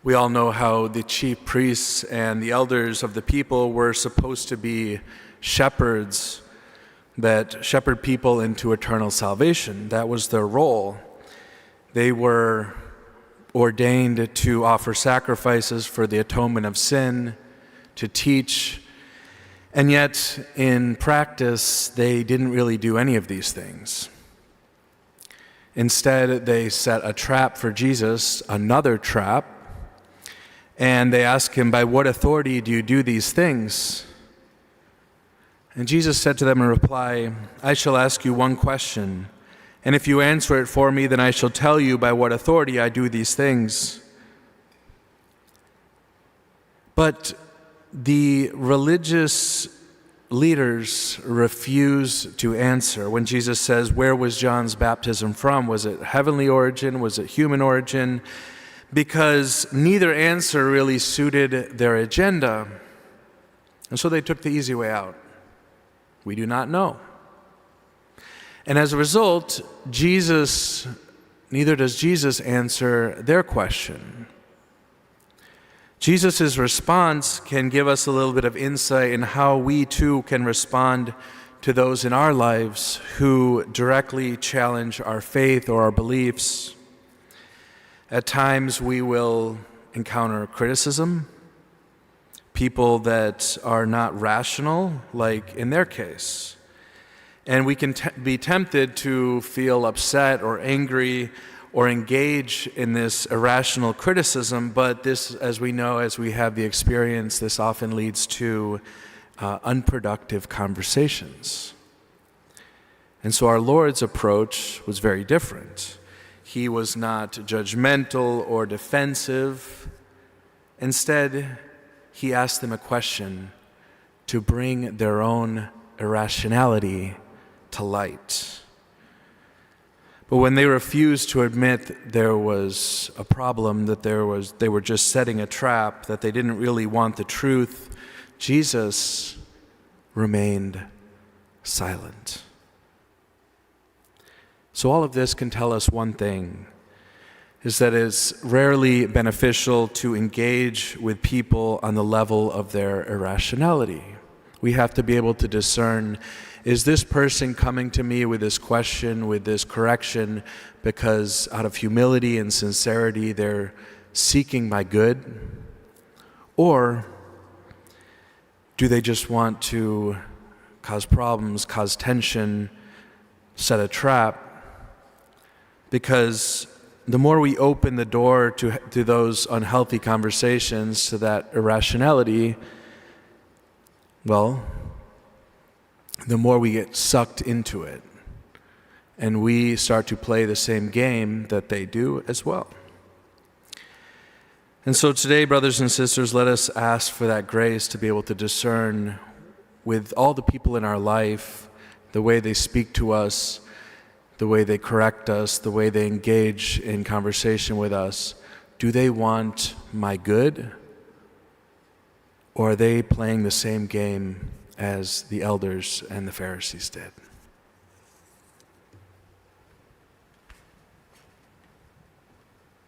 We all know how the chief priests and the elders of the people were supposed to be shepherds that shepherd people into eternal salvation. That was their role. They were ordained to offer sacrifices for the atonement of sin, to teach, and yet in practice they didn't really do any of these things. Instead, they set a trap for Jesus, another trap, and they ask him, "By what authority do you do these things?" And Jesus said to them in reply, "I shall ask you one question, and if you answer it for me, then I shall tell you by what authority I do these things." But the religious leaders refuse to answer. When Jesus says, "Where was John's baptism from? Was it heavenly origin? Was it human origin?" Because neither answer really suited their agenda. And so they took the easy way out. We do not know. And as a result, neither does Jesus answer their question. Jesus' response can give us a little bit of insight in how we too can respond to those in our lives who directly challenge our faith or our beliefs. At times we will encounter criticism, people that are not rational, like in their case. And we can be tempted to feel upset or angry or engage in this irrational criticism, but this, as we know, as we have the experience, this often leads to unproductive conversations. And so our Lord's approach was very different. He was not judgmental or defensive. Instead, he asked them a question to bring their own irrationality to light. But when they refused to admit there was a problem, that they were just setting a trap, that they didn't really want the truth, Jesus remained silent. So all of this can tell us one thing, is that it's rarely beneficial to engage with people on the level of their irrationality. We have to be able to discern, is this person coming to me with this question, with this correction, because out of humility and sincerity they're seeking my good? Or do they just want to cause problems, cause tension, set a trap? Because the more we open the door to those unhealthy conversations, to that irrationality, well, the more we get sucked into it, and we start to play the same game that they do as well. And so today, brothers and sisters, let us ask for that grace to be able to discern with all the people in our life, the way they speak to us, the way they correct us, the way they engage in conversation with us. Do they want my good? Or are they playing the same game as the elders and the Pharisees did?